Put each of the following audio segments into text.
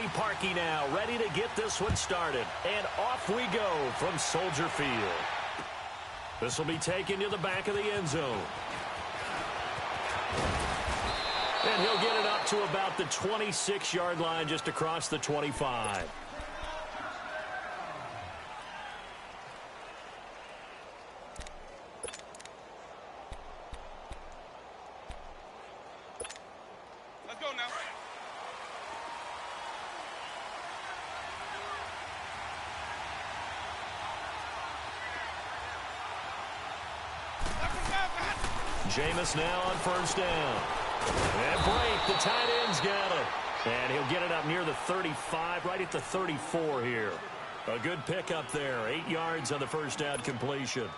Parkey now, ready to get this one started. And off we go from Soldier Field. This will be taken to the back of the end zone. And he'll get it up to about the 26-yard line, just across the 25. Let's go now. Jameis now on first down. And break, the tight end's got it. And he'll get it up near the 35, right at the 34 here. A good pickup there, 8 yards on the first down completion.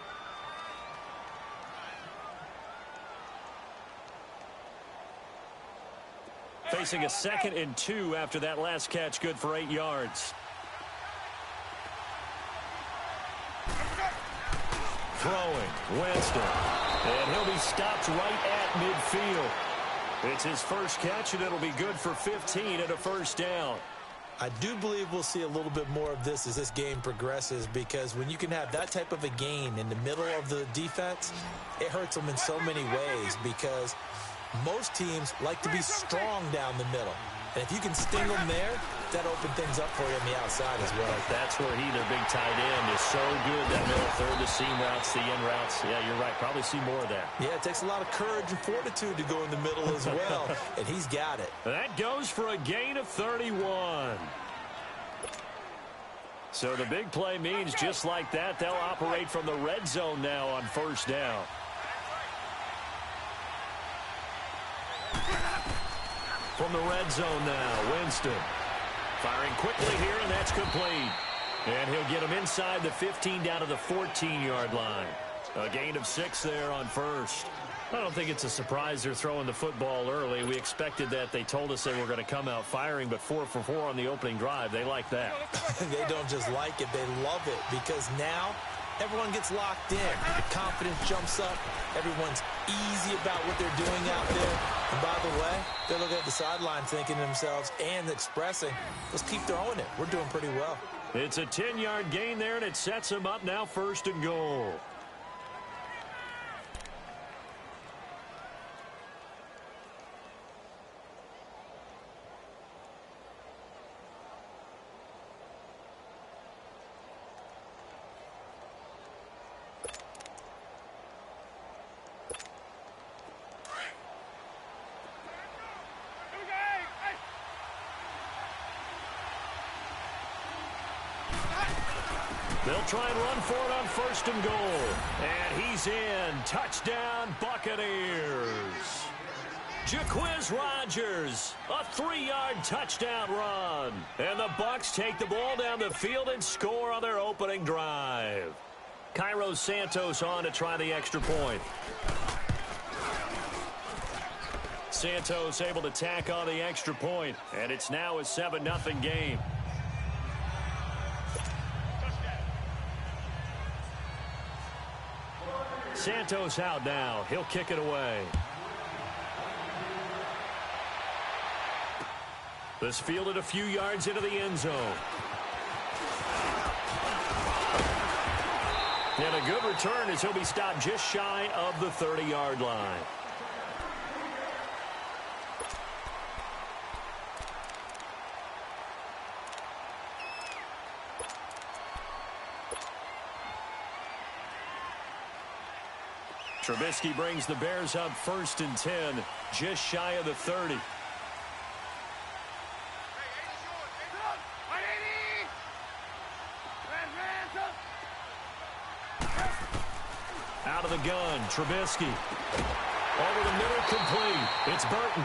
Facing a 2nd and 2 after that last catch, good for 8 yards. Throwing, Winston. And he'll be stopped right at midfield. It's his first catch, and it'll be good for 15 and a first down. I do believe we'll see a little bit more of this as this game progresses, because when you can have that type of a gain in the middle of the defense, it hurts them in so many ways, because most teams like to be strong down the middle. And if you can sting them there, that opens things up for you on the outside as well. That's where their big tight end, is so good. That middle third, the seam routes, the in routes. Yeah, you're right. Probably see more of that. Yeah, it takes a lot of courage and fortitude to go in the middle as well, and he's got it. That goes for a gain of 31. So the big play means just like that, they'll operate from the red zone now on first down. From the red zone now, Winston. Firing quickly here, and that's complete. And he'll get him inside the 15 down to the 14-yard line. A gain of 6 there on first. I don't think it's a surprise they're throwing the football early. We expected that. They told us they were going to come out firing, but 4 for 4 on the opening drive. They like that. They don't just like it, they love it, because now everyone gets locked in. Confidence jumps up. Everyone's easy about what they're doing out there. And by the way, they're looking at the sideline thinking to themselves and expressing, let's keep throwing it. We're doing pretty well. It's a 10-yard gain there, and it sets them up now 1st and goal. They'll try and run for it on 1st and goal. And he's in. Touchdown, Buccaneers. Jaquiz Rodgers, a 3-yard touchdown run. And the Bucs take the ball down the field and score on their opening drive. Cairo Santos on to try the extra point. Santos able to tack on the extra point, and it's now a 7-0 game. Santos out now. He'll kick it away. This fielded a few yards into the end zone. And a good return as he'll be stopped just shy of the 30-yard line. Trubisky brings the Bears up 1st and 10, just shy of the 30. Out of the gun, Trubisky. Over the middle, complete. It's Burton.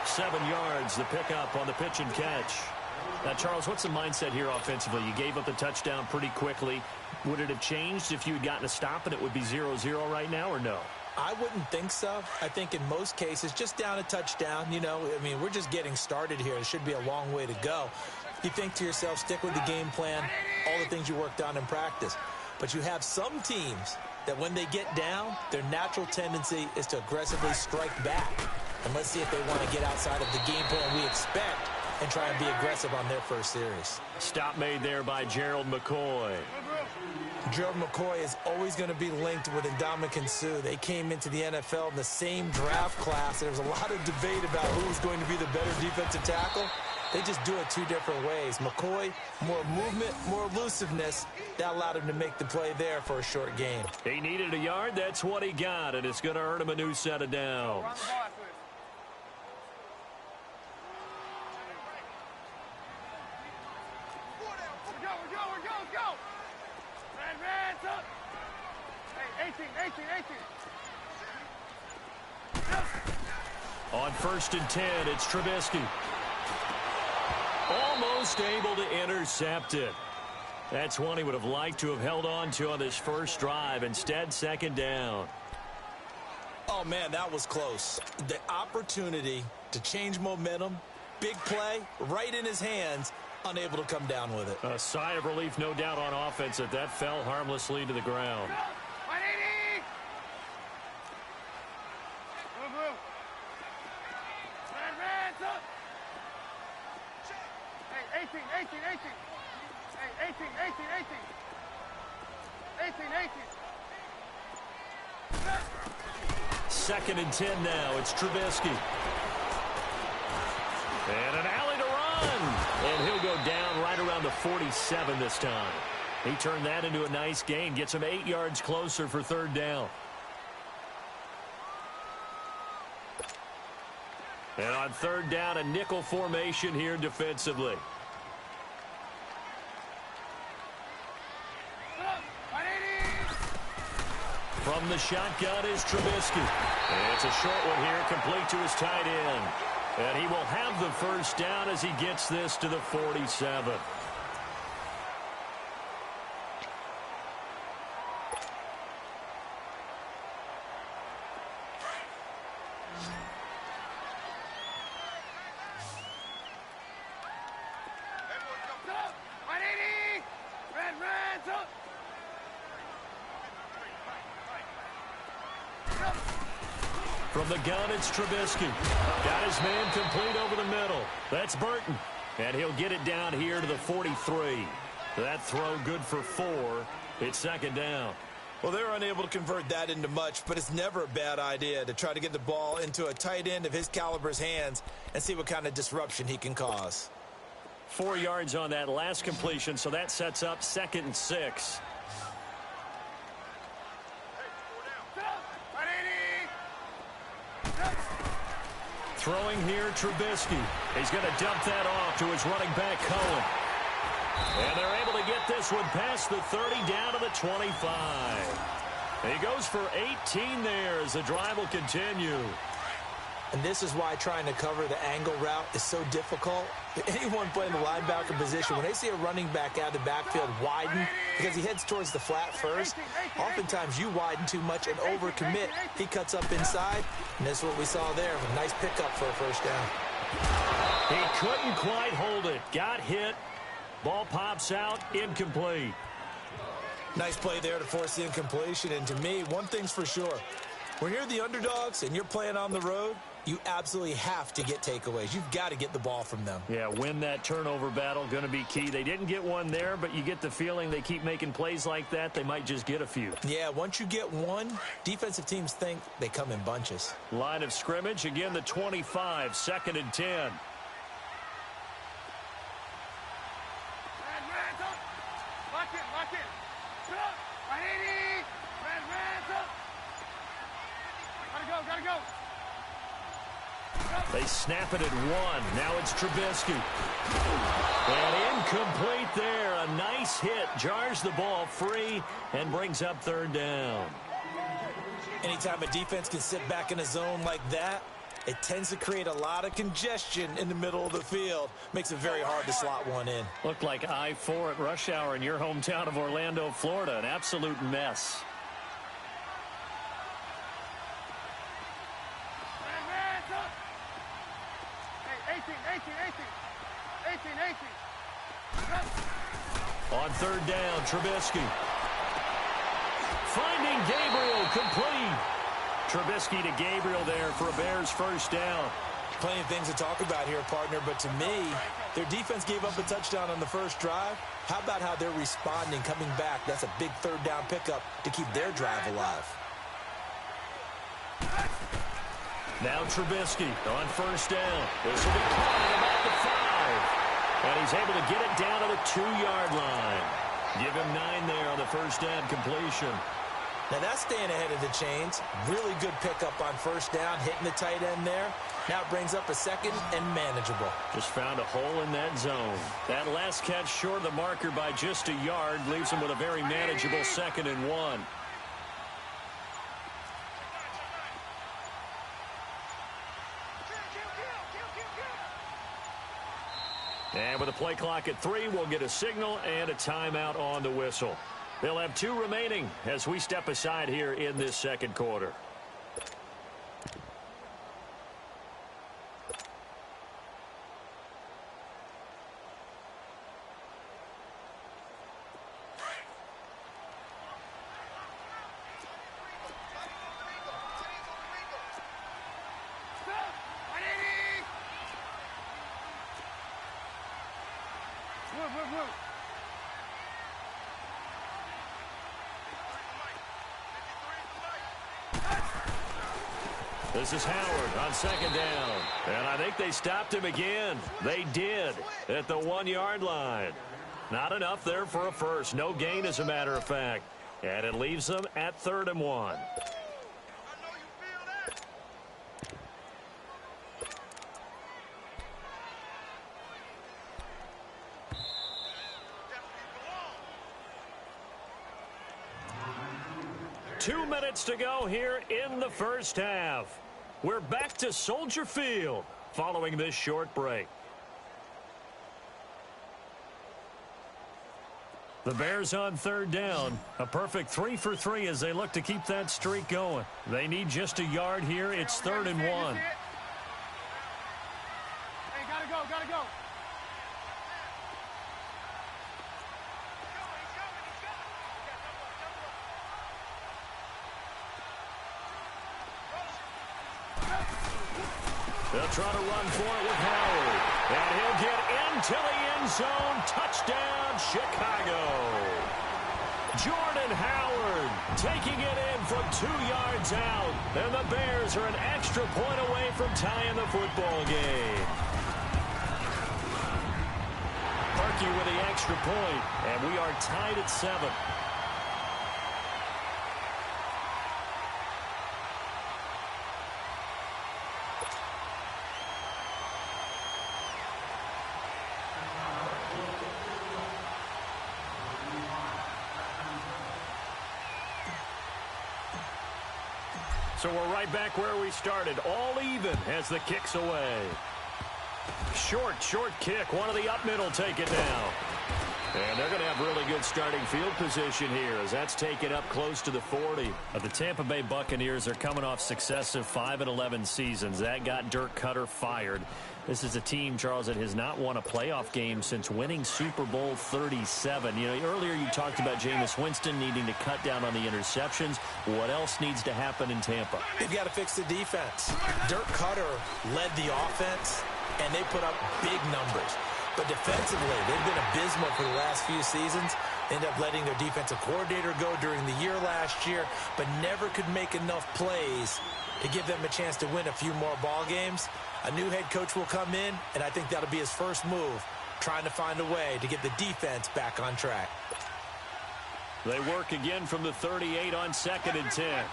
7 yards, the pickup on the pitch and catch. Now, Charles, what's the mindset here offensively? You gave up the touchdown pretty quickly. Would it have changed if you had gotten a stop and it would be 0-0 right now, or no? I wouldn't think so. I think in most cases, just down a touchdown, you know, I mean, we're just getting started here. It should be a long way to go. You think to yourself, stick with the game plan, all the things you worked on in practice. But you have some teams that when they get down, their natural tendency is to aggressively strike back. And let's see if they want to get outside of the game plan we expect and try and be aggressive on their first series. Stop made there by Gerald McCoy. Gerald McCoy is always going to be linked with Ndamukong Suh. They came into the NFL in the same draft class. There was a lot of debate about who was going to be the better defensive tackle. They just do it two different ways. McCoy, more movement, more elusiveness. That allowed him to make the play there for a short gain. He needed a yard. That's what he got, and it's going to earn him a new set of downs. On 1st and 10, it's Trubisky. Almost able to intercept it. That's one he would have liked to have held on to on this first drive. Instead, 2nd down. Oh, man, that was close. The opportunity to change momentum, big play, right in his hands, unable to come down with it. A sigh of relief, no doubt, on offense that fell harmlessly to the ground. 2nd and 10 now. It's Trubisky. And an alley to run. And he'll go down right around the 47 this time. He turned that into a nice gain. Gets him 8 yards closer for 3rd down. And on 3rd down, a nickel formation here defensively. From the shotgun is Trubisky. And it's a short one here, complete to his tight end. And he will have the 1st down as he gets this to the 47. From the gun, it's Trubisky. Got his man complete over the middle. That's Burton. And he'll get it down here to the 43. That throw good for 4. It's 2nd down. Well, they're unable to convert that into much, but it's never a bad idea to try to get the ball into a tight end of his caliber's hands and see what kind of disruption he can cause. 4 yards on that last completion, so that sets up 2nd and 6. Throwing here, Trubisky. He's going to dump that off to his running back, Cohen. And they're able to get this one past the 30 down to the 25. He goes for 18 there as the drive will continue. And this is why trying to cover the angle route is so difficult. Anyone playing the linebacker position, when they see a running back out of the backfield widen because he heads towards the flat first, oftentimes you widen too much and overcommit. He cuts up inside, and this is what we saw there. A nice pickup for a 1st down. He couldn't quite hold it. Got hit. Ball pops out. Incomplete. Nice play there to force the incompletion. And to me, one thing's for sure. When you're the underdogs and you're playing on the road, you absolutely have to get takeaways. You've got to get the ball from them. Yeah, win that turnover battle, going to be key. They didn't get one there, but you get the feeling they keep making plays like that, they might just get a few. Yeah, once you get one, defensive teams think they come in bunches. Line of scrimmage, again the 25, 2nd and 10. They snap it at 1. Now it's Trubisky. And incomplete there. A nice hit. Jars the ball free and brings up 3rd down. Anytime a defense can sit back in a zone like that, it tends to create a lot of congestion in the middle of the field. Makes it very hard to slot one in. Looked like I-4 at rush hour in your hometown of Orlando, Florida. An absolute mess. On 3rd down, Trubisky. Finding Gabriel, complete. Trubisky to Gabriel there for a Bears 1st down. Plenty of things to talk about here, partner, but to me, their defense gave up a touchdown on the first drive. How about how they're responding, coming back? That's a big third down pickup to keep their drive alive. Now Trubisky on first down. This will be caught at about the 5. And he's able to get it down to the 2-yard line. Give him 9 there on the first down completion. Now that's staying ahead of the chains. Really good pickup on first down, hitting the tight end there. Now it brings up a second and manageable. Just found a hole in that zone. That last catch short of the marker by just a yard leaves him with a very manageable 2nd and 1. And with a play clock at 3, we'll get a signal and a timeout on the whistle. They'll have 2 remaining as we step aside here in this second quarter. This is Howard on second down. And I think they stopped him again. They did at the 1-yard line. Not enough there for a first. No gain, as a matter of fact. And it leaves them at 3rd and 1. Two minutes to go here in the first half. We're back to Soldier Field following this short break. The Bears on 3rd down. A perfect 3 for 3 as they look to keep that streak going. They need just a yard here. It's 3rd and 1. Hey, gotta go, gotta go. They'll try to run for it with Howard. And he'll get into the end zone. Touchdown, Chicago. Jordan Howard taking it in from 2 yards out. And the Bears are an extra point away from tying the football game. Parkey with the extra point, and we are tied at 7. So we're right back where we started, all even as the kick's away. Short kick. One of the up middle take it down. And they're going to have really good starting field position here as that's taken up close to the 40. The Tampa Bay Buccaneers are coming off successive 5-11 seasons. That got Dirk Cutter fired. This is a team, Charles, that has not won a playoff game since winning Super Bowl 37. You know, earlier you talked about Jameis Winston needing to cut down on the interceptions. What else needs to happen in Tampa? They've got to fix the defense. Dirk Cutter led the offense, and they put up big numbers. But defensively, they've been abysmal for the last few seasons. They ended up letting their defensive coordinator go during the year last year, but never could make enough plays to give them a chance to win a few more ball games. A new head coach will come in, and I think that'll be his first move, trying to find a way to get the defense back on track. They work again from the 38 on 2nd and 10.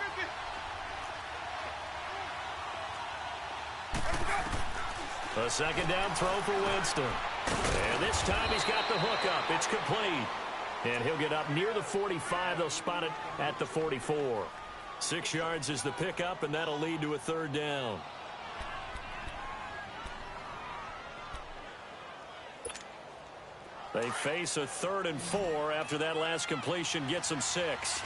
A second down throw for Winston. And this time he's got the hook up. It's complete. And he'll get up near the 45. They'll spot it at the 44. 6 yards is the pickup, and that'll lead to a 3rd down. They face a 3rd and 4 after that last completion gets them 6.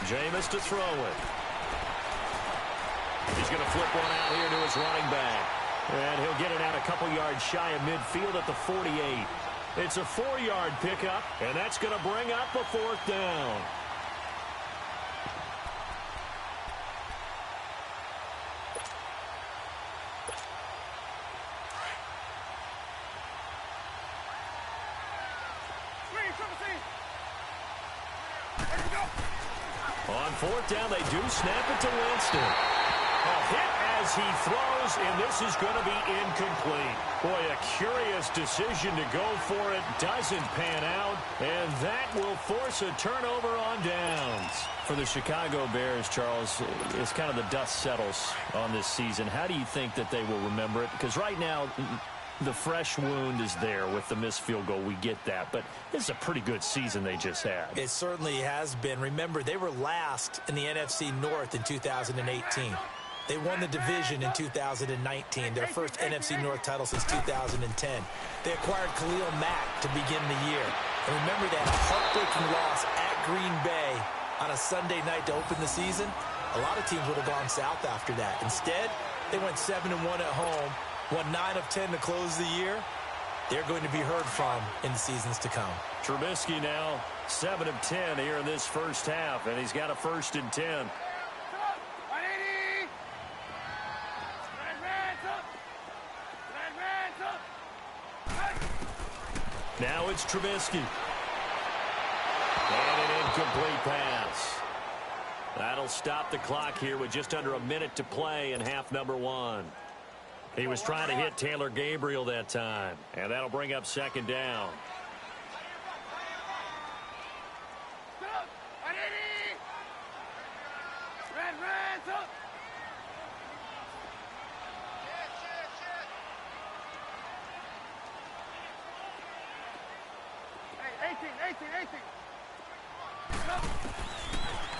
Jameis to throw it. He's going to flip one out here to his running back. And he'll get it out a couple yards shy of midfield at the 48. It's a 4-yard pickup, and that's going to bring up a 4th down. On fourth down, they do snap it to Winston. A hit as he throws, and this is going to be incomplete. Boy, a curious decision to go for it. Doesn't pan out, and that will force a turnover on downs. For the Chicago Bears, Charles, it's kind of the dust settles on this season. How do you think that they will remember it? Because right now, the fresh wound is there with the missed field goal. We get that. But it's a pretty good season they just had. It certainly has been. Remember, they were last in the NFC North in 2018. They won the division in 2019, their first NFC North title since 2010. They acquired Khalil Mack to begin the year. And remember that heartbreaking loss at Green Bay on a Sunday night to open the season? A lot of teams would have gone south after that. Instead, they went 7-1 at home, won 9 of 10 to close the year. They're going to be heard from in the seasons to come. Trubisky now 7 of 10 here in this first half, and he's got a 1st and 10. Now it's Trubisky. And an incomplete pass. That'll stop the clock here with just under a minute to play in half number 1. He was trying to hit Taylor Gabriel that time. And that'll bring up 2nd down.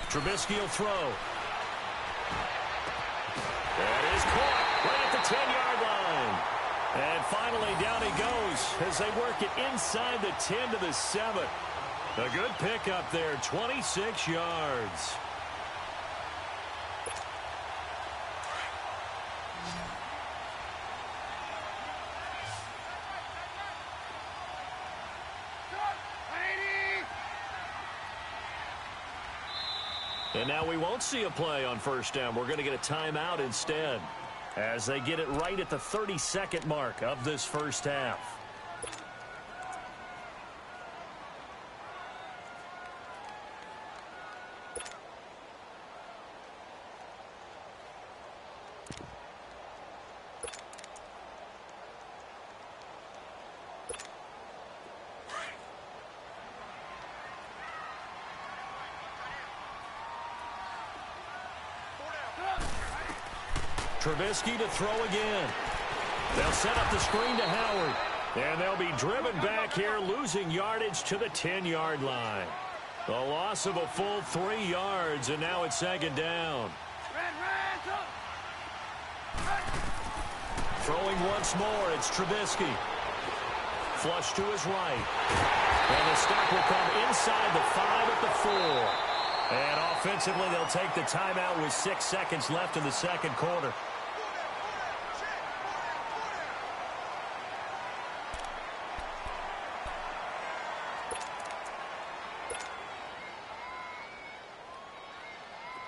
Trubisky will throw. That is caught right at the 10-yard line. And finally down he goes as they work it inside the 10 to the 7. A good pickup there, 26 yards. And now we won't see a play on 1st down. We're going to get a timeout instead as they get it right at the 32nd mark of this first half. Trubisky to throw again. They'll set up the screen to Howard. And they'll be driven back here, losing yardage to the 10-yard line. The loss of a full 3 yards, and now it's 2nd down. Throwing once more, it's Trubisky. Flush to his right. And the stop will come inside the 5 at the 4. And offensively, they'll take the timeout with 6 seconds left in the 2nd quarter.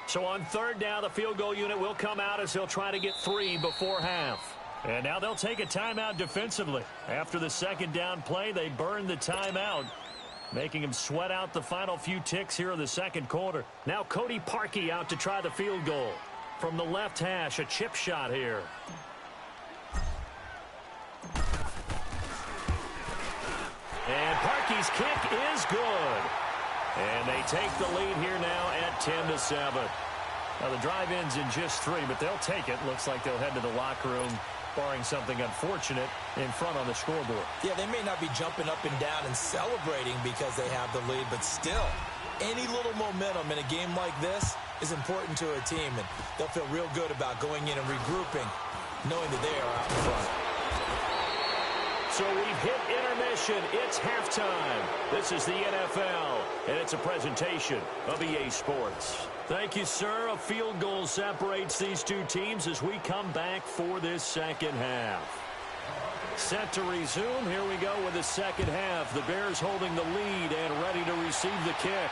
So on 3rd down, the field goal unit will come out as they'll try to get 3 before half. And now they'll take a timeout defensively. After the 2nd down play, they burn the timeout, making him sweat out the final few ticks here in the 2nd quarter. Now Cody Parkey out to try the field goal. From the left hash, a chip shot here. And Parkey's kick is good. And they take the lead here now at 10-7. Now the drive ends in just 3, but they'll take it. Looks like they'll head to the locker room, barring something unfortunate, in front on the scoreboard. Yeah, they may not be jumping up and down and celebrating because they have the lead, but still, any little momentum in a game like this is important to a team, and they'll feel real good about going in and regrouping, knowing that they are out in front. So we've hit intermission. It's halftime. This is the NFL, and it's a presentation of EA Sports. Thank you, sir. A field goal separates these two teams as we come back for this 2nd half. Set to resume. Here we go with the 2nd half. The Bears holding the lead and ready to receive the kick.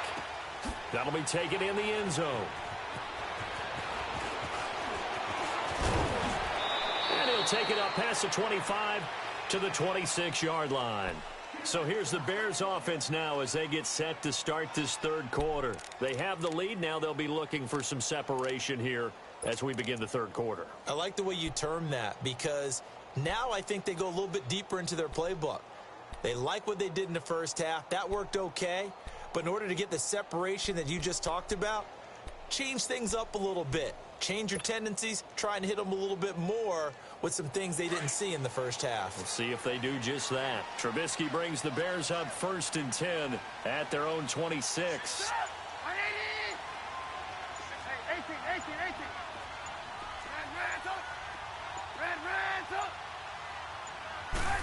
That'll be taken in the end zone. And he'll take it up past the 25 to the 26-yard line. So here's the Bears offense now as they get set to start this third quarter. They have the lead. Now they'll be looking for some separation here as we begin the third quarter. I like the way you term that because now I think they go a little bit deeper into their playbook. They like what they did in the first half. That worked okay. But in order to get the separation that you just talked about, change things up a little bit. Change your tendencies, try and hit them a little bit more with some things they didn't see in the first half. We'll see if they do just that. Trubisky brings the Bears up 1st and 10 at their own 26.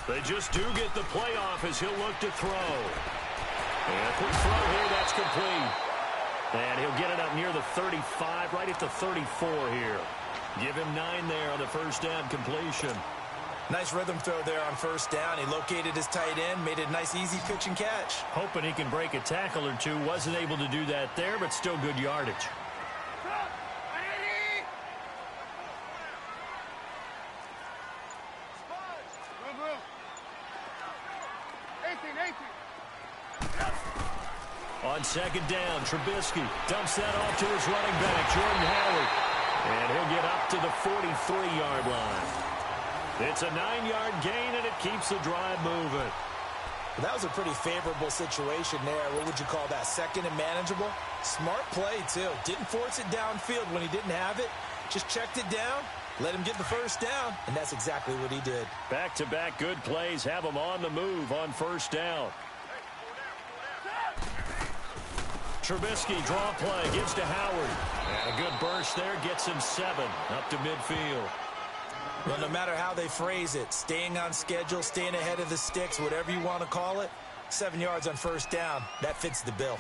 They just do get the playoff as he'll look to throw. And a quick throw here, that's complete. And he'll get it up near the 35, right at the 34 here. Give him 9 there on the first down completion. Nice rhythm throw there on first down. He located his tight end, made it a nice, easy pitch and catch. Hoping he can break a tackle or two. Wasn't able to do that there, but still good yardage. On second down, Trubisky dumps that off to his running back, Jordan Howard. And he'll get up to the 43-yard line. It's a 9-yard gain, and it keeps the drive moving. Well, that was a pretty favorable situation there. What would you call that? Second and manageable? Smart play, too. Didn't force it downfield when he didn't have it. Just checked it down, let him get the first down, and that's exactly what he did. Back-to-back good plays have him on the move on first down. Trubisky, draw play, gives to Howard. And a good burst there, gets him 7 up to midfield. Well, no matter how they phrase it, staying on schedule, staying ahead of the sticks, whatever you want to call it, 7 yards on first down, that fits the bill.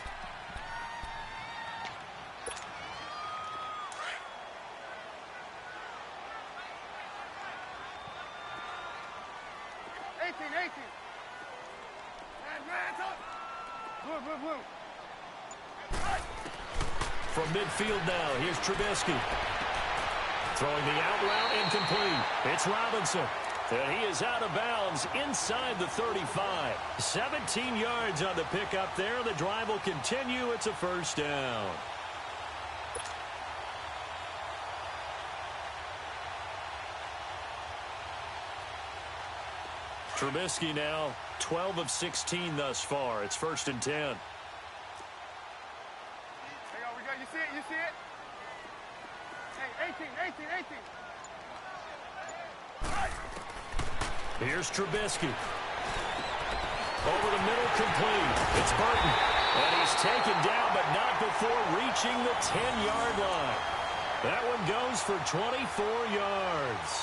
From midfield now, here's Trubisky. Throwing the out route, incomplete. It's Robinson. And he is out of bounds inside the 35. 17 yards on the pickup there. The drive will continue. It's a first down. Trubisky now 12 of 16 thus far. It's 1st and 10. You see it? You see it? Hey, 18. Here's Trubisky. Over the middle, complete. It's Burton. And he's taken down, but not before reaching the 10-yard line. That one goes for 24 yards.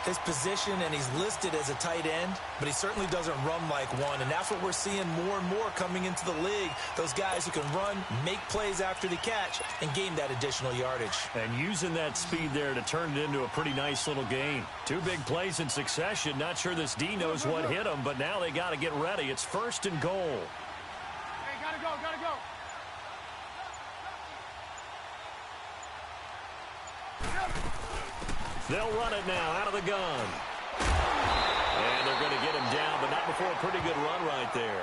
His position, and he's listed as a tight end, but he certainly doesn't run like one, and that's what we're seeing more and more coming into the league. Those guys who can run, make plays after the catch, and gain that additional yardage. And using that speed there to turn it into a pretty nice little gain. 2 big plays in succession. Not sure this D knows what hit him, but now they got to get ready. It's 1st and goal. Hey, gotta go. They'll run it now out of the gun. And they're going to get him down, but not before a pretty good run right there.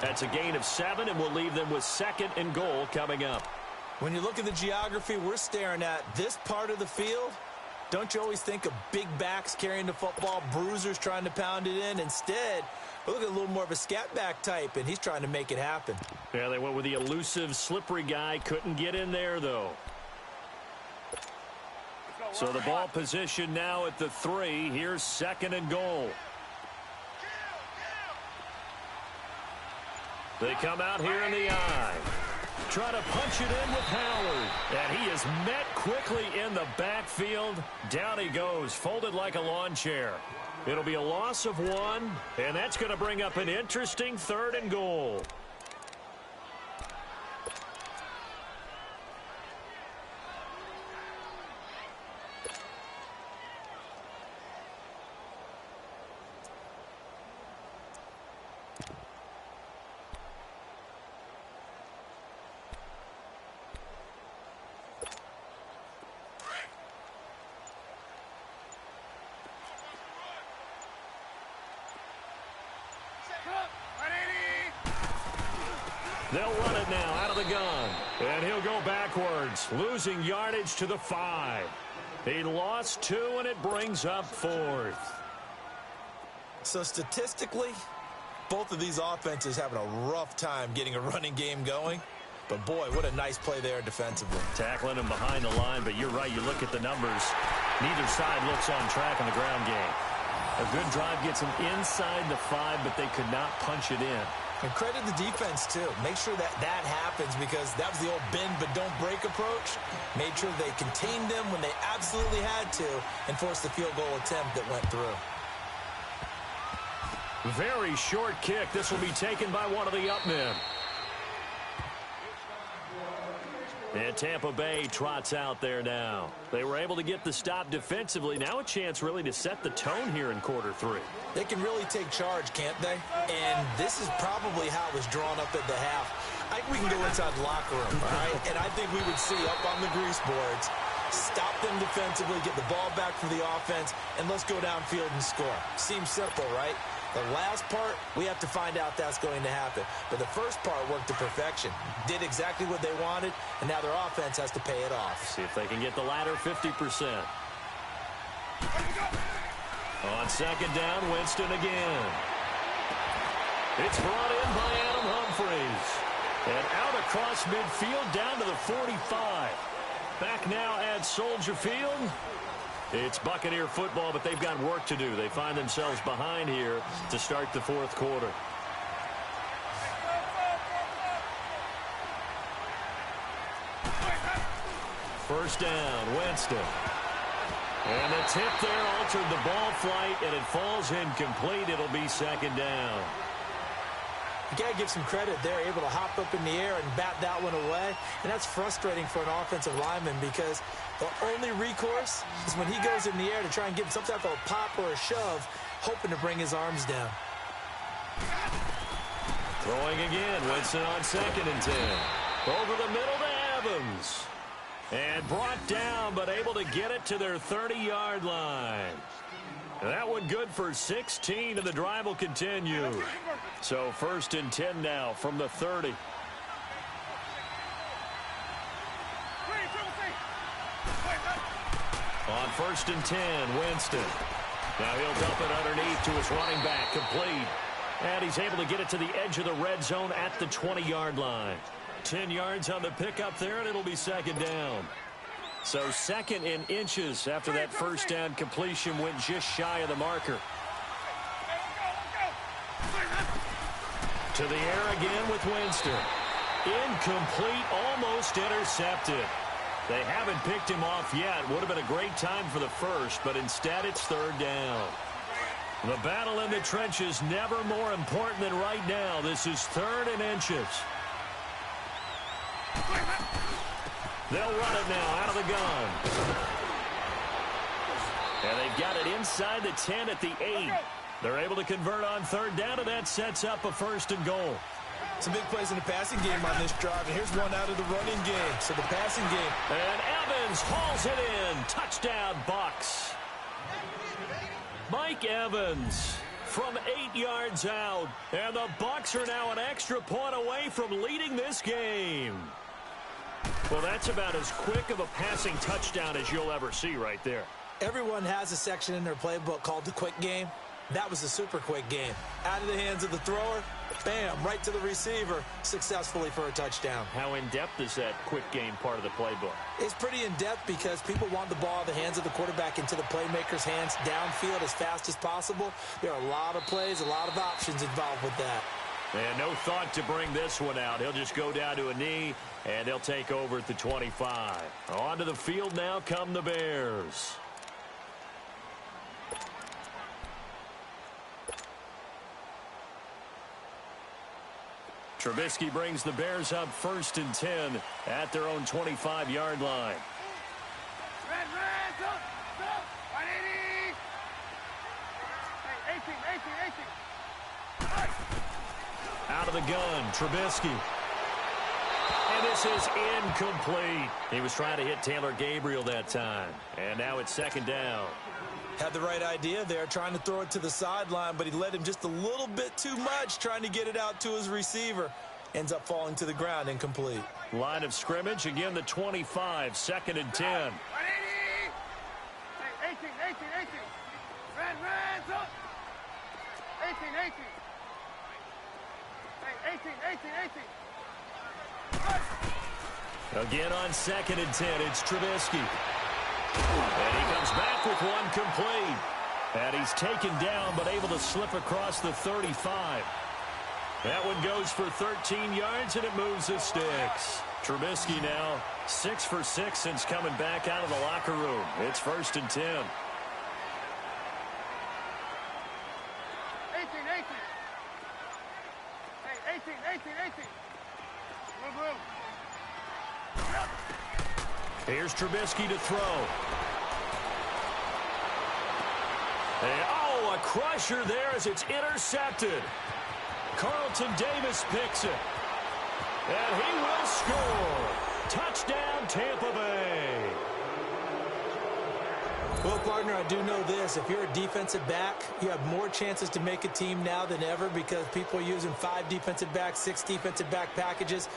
That's a gain of 7, and we'll leave them with 2nd and goal coming up. When you look at the geography we're staring at, this part of the field, don't you always think of big backs carrying the football, bruisers trying to pound it in? Instead, we look at a little more of a scat back type, and he's trying to make it happen. Yeah, they went with the elusive, slippery guy. Couldn't get in there, though. So the ball position now at the 3. Here's 2nd and goal. They come out here in the eye. Try to punch it in with Howard. And he is met quickly in the backfield. Down he goes, folded like a lawn chair. It'll be a loss of 1, and that's going to bring up an interesting 3rd and goal. They'll run it now out of the gun. And he'll go backwards, losing yardage to the 5. He lost 2, and it brings up 4th. So statistically, both of these offenses having a rough time getting a running game going. But, boy, what a nice play there defensively. Tackling him behind the line, but you're right. You look at the numbers. Neither side looks on track in the ground game. A good drive gets them inside the 5, but they could not punch it in. And credit the defense, too. Make sure that happens because that was the old bend but don't break approach. Made sure they contained them when they absolutely had to and forced the field goal attempt that went through. Very short kick. This will be taken by one of the up men. And Tampa Bay trots out there now. They were able to get the stop defensively. Now a chance really to set the tone here in quarter 3. They can really take charge, can't they? And this is probably how it was drawn up at the half. I think we can go inside the locker room, all right? And I think we would see up on the grease boards, stop them defensively, get the ball back for the offense, and let's go downfield and score. Seems simple, right? The last part, we have to find out that's going to happen. But the first part worked to perfection. Did exactly what they wanted, and now their offense has to pay it off. See if they can get the latter 50%. On second down, Winston again. It's brought in by Adam Humphries. And out across midfield down to the 45. Back now at Soldier Field. It's Buccaneer football, but they've got work to do. They find themselves behind here to start the 4th quarter. First down, Winston. And the tip there altered the ball flight, and it falls incomplete. It'll be second down. You got to give some credit. They're able to hop up in the air and bat that one away. And that's frustrating for an offensive lineman because the only recourse is when he goes in the air to try and give some type of a pop or a shove, hoping to bring his arms down. Throwing again. Winston on 2nd and 10. Over the middle to Evans. And brought down, but able to get it to their 30-yard line. That one good for 16, and the drive will continue. So 1st and 10 now from the 30. On 1st and 10, Winston. Now he'll dump it underneath to his running back, complete. And he's able to get it to the edge of the red zone at the 20-yard line. 10 yards on the pickup there, and it'll be second down. So 2nd in inches after that first down completion went just shy of the marker. To the air again with Winston. Incomplete, almost intercepted. They haven't picked him off yet. Would have been a great time for the first, but instead it's 3rd down. The battle in the trenches never more important than right now. This is 3rd and inches. They'll run it now out of the gun. And they've got it inside the 10 at the 8. They're able to convert on 3rd down, and that sets up a 1st and goal. Some big plays in the passing game on this drive, and here's one out of the running game. So the passing game. And Evans hauls it in. Touchdown, Bucs. Mike Evans from 8 yards out. And the Bucs are now an extra point away from leading this game. Well, that's about as quick of a passing touchdown as you'll ever see right there. Everyone has a section in their playbook called the quick game. That was a super quick game. Out of the hands of the thrower, bam, right to the receiver, successfully for a touchdown. How in-depth is that quick game part of the playbook? It's pretty in-depth because people want the ball in the hands of the quarterback into the playmaker's hands downfield as fast as possible. There are a lot of plays, a lot of options involved with that. And no thought to bring this one out. He'll just go down to a knee, and they'll take over at the 25. Onto the field now come the Bears. Trubisky brings the Bears up 1st and 10 at their own 25-yard line. Red, go, 180. Hey, 18. Out of the gun, Trubisky. And this is incomplete. He was trying to hit Taylor Gabriel that time. And now it's 2nd down. Had the right idea there, trying to throw it to the sideline, but he led him just a little bit too much, trying to get it out to his receiver. ends up falling to the ground incomplete. Line of scrimmage, again the 25, 2nd and 10. Hey, 18. Red, up. 18. Hey, 18. Again on 2nd and 10, it's Trubisky. And he comes back with one complete. And he's taken down, but able to slip across the 35. That one goes for 13 yards, and it moves the sticks. Trubisky now 6 for 6 since coming back out of the locker room. It's 1st and 10. 18. Hey, 18. Move. Here's Trubisky to throw. A crusher there as it's intercepted. Carlton Davis picks it. And he will score. Touchdown, Tampa Bay. Well, partner, I do know this. If you're a defensive back, you have more chances to make a team now than ever because people are using 5 defensive backs, 6 defensive back packages.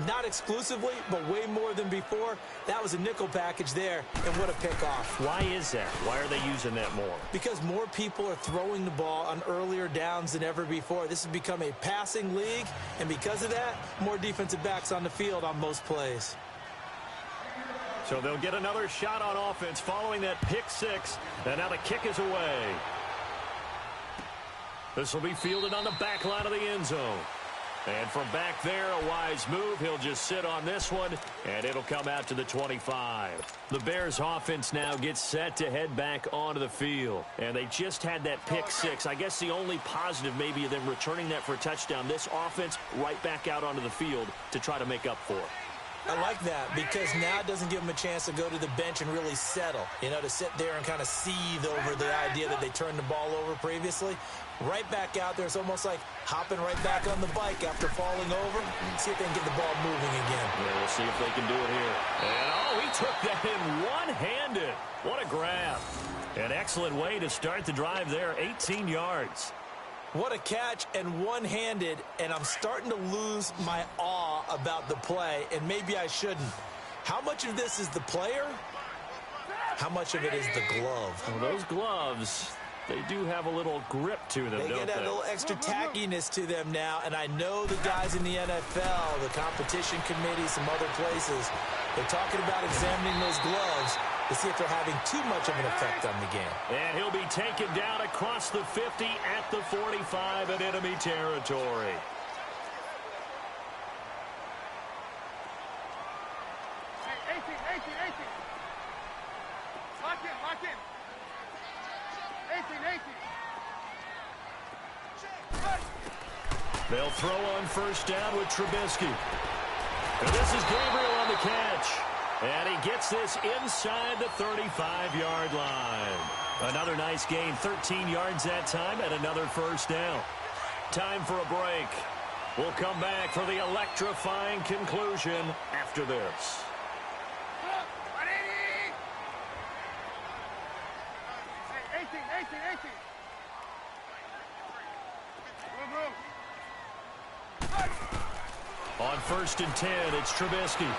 Not exclusively, but way more than before. That was a nickel package there, and what a pickoff. Why is that? Why are they using that more? Because more people are throwing the ball on earlier downs than ever before. This has become a passing league, and because of that, more defensive backs on the field on most plays. So they'll get another shot on offense following that pick 6, and now the kick is away. This will be fielded on the back line of the end zone. And from back there, a wise move. He'll just sit on this one, and it'll come out to the 25. The Bears offense now gets set to head back onto the field. And they just had that pick 6. I guess the only positive maybe of them returning that for a touchdown. This offense right back out onto the field to try to make up for it. I like that because now it doesn't give them a chance to go to the bench and really settle. You know, to sit there and kind of seethe over the idea that they turned the ball over previously. Right back out there. It's almost like hopping right back on the bike after falling over. See if they can get the ball moving again. Yeah, we'll see if they can do it here. And, he took that in one-handed. What a grab. An excellent way to start the drive there, 18 yards. What a catch and one-handed, and I'm starting to lose my awe about the play, and maybe I shouldn't. How much of this is the player? How much of it is the glove? Well, those gloves, they do have a little grip to them, don't they? They get a little extra tackiness to them now, and I know the guys in the NFL, the competition committee, some other places, they're talking about examining those gloves to see if they're having too much of an effect on the game. And he'll be taken down across the 50 at the 45 in enemy territory. Hey, 18. Lock in. 18. They'll throw on first down with Trubisky. And this is Gabriel on the catch. And he gets this inside the 35-yard line. Another nice gain, 13 yards that time, and another first down. Time for a break. We'll come back for the electrifying conclusion after this. Hey, 18. On 1st and 10, it's Trubisky.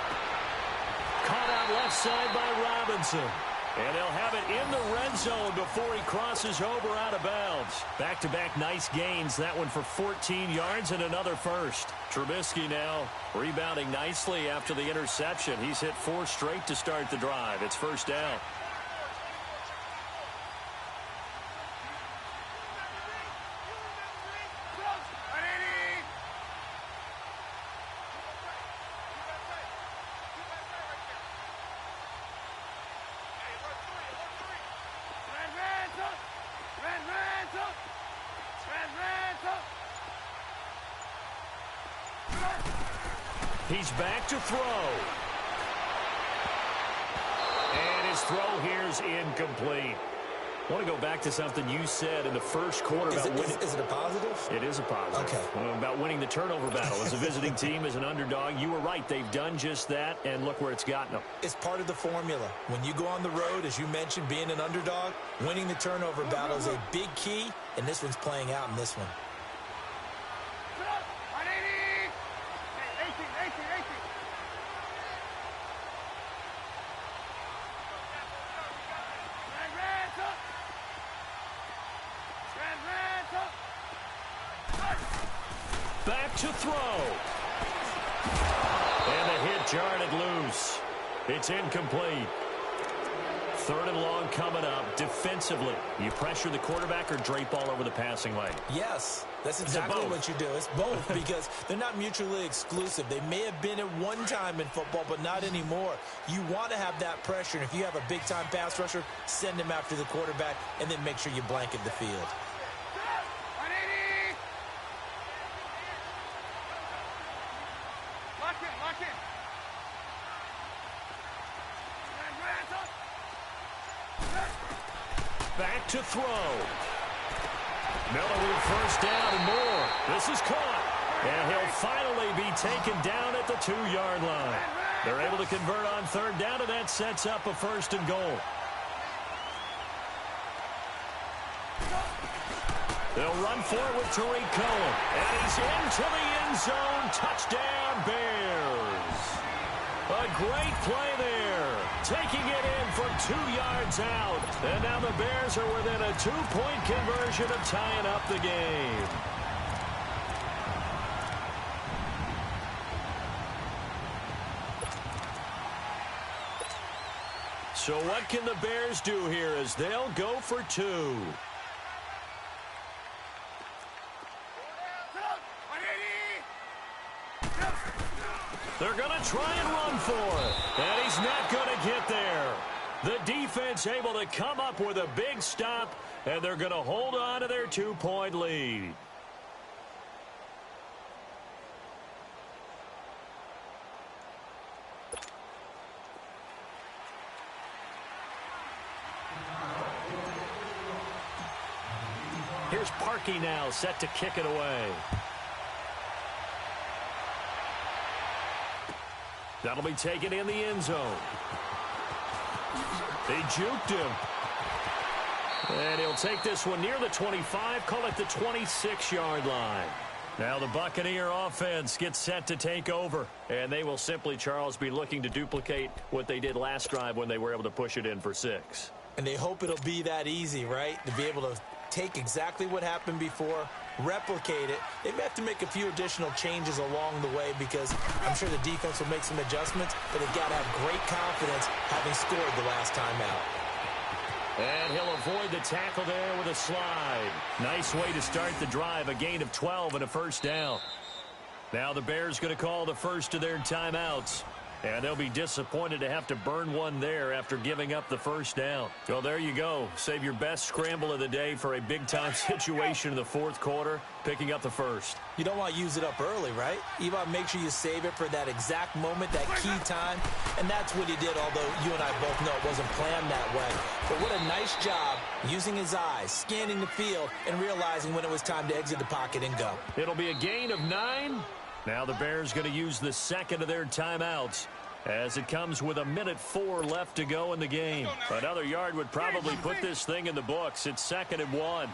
Caught out left side by Robinson. And they'll have it in the red zone before he crosses over out of bounds. Back-to-back nice gains. That one for 14 yards and another first. Trubisky now rebounding nicely after the interception. He's hit 4 straight to start the drive. It's first down. He's back to throw. And his throw here's incomplete. I want to go back to something you said in the first quarter about winning. Is it a positive? It is a positive. Okay. About winning the turnover battle. As a visiting team, as an underdog, you were right. They've done just that, and look where it's gotten them. It's part of the formula. When you go on the road, as you mentioned, being an underdog, winning the turnover battle is a big key, and this one's playing out in this one. to throw. And the hit jarred it loose. It's incomplete. 3rd and long coming up. Defensively, you pressure the quarterback or drape all over the passing lane? Yes, that's exactly what you do. It's both because they're not mutually exclusive. They may have been at one time in football, but not anymore. You want to have that pressure, and if you have a big-time pass rusher, send him after the quarterback, and then make sure you blanket the field. Lock in. Back to throw. Miller with 1st down and more. This is caught. And he'll finally be taken down at the 2-yard line. They're able to convert on 3rd down, and that sets up a 1st and goal. They'll run forward with Tariq Cohen. And he's into the end zone. Touchdown, Bears. A great play there. Taking it in for 2 yards out. And now the Bears are within a 2-point conversion of tying up the game. So what can the Bears do here as they'll go for 2? They're going to try and run for it. And he's not going to get there. The defense able to come up with a big stop, and they're going to hold on to their 2-point lead. Here's Parkey now, set to kick it away. That'll be taken in the end zone. They juked him. And he'll take this one near the 25, call it the 26-yard line. Now the Buccaneer offense gets set to take over. And they will simply, Charles, be looking to duplicate what they did last drive when they were able to push it in for 6. And they hope it'll be that easy, right? To be able to take exactly what happened before, replicate it. They may have to make a few additional changes along the way because I'm sure the defense will make some adjustments, but they've got to have great confidence having scored the last time out. And he'll avoid the tackle there with a slide. Nice way to start the drive, a gain of 12 and a 1st down. Now the Bears going to call the first of their timeouts. And they'll be disappointed to have to burn one there after giving up the 1st down. Well, there you go. Save your best scramble of the day for a big-time situation in the 4th quarter, picking up the 1st. You don't want to use it up early, right? You want to make sure you save it for that exact moment, that key time. And that's what he did, although you and I both know it wasn't planned that way. But what a nice job using his eyes, scanning the field, and realizing when it was time to exit the pocket and go. It'll be a gain of 9. Now the Bears going to use the second of their timeouts as it comes with 1:04 left to go in the game. Another yard would probably put this thing in the books. It's 2nd and 1.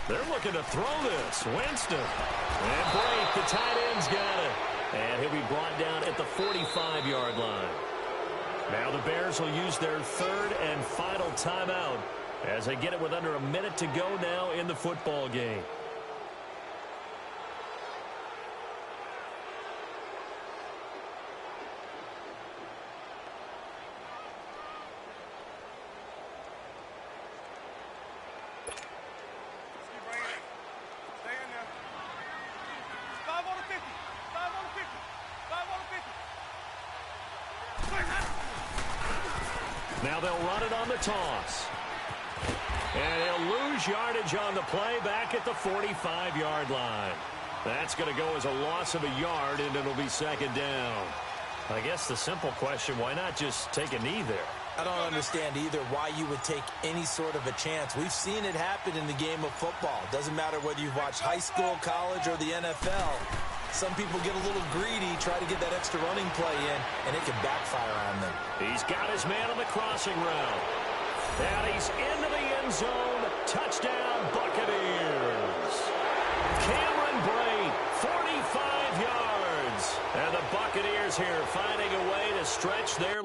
They're looking to throw this. Winston. And Blake, the tight end's got it. And he'll be brought down at the 45-yard line. Now the Bears will use their 3rd and final timeout as they get it with under a minute to go now in the football game. Now they'll run it on the toss. And he'll lose yardage on the play back at the 45-yard line. That's going to go as a loss of a yard, and it'll be 2nd down. I guess the simple question, why not just take a knee there? I don't understand either why you would take any sort of a chance. We've seen it happen in the game of football. Doesn't matter whether you've watched high school, college, or the NFL. Some people get a little greedy, try to get that extra running play in, and it can backfire on them. He's got his man on the crossing route. And he's into the end zone. Touchdown, Buccaneers. Cameron Brate, 45 yards. And the Buccaneers here finding a way to stretch their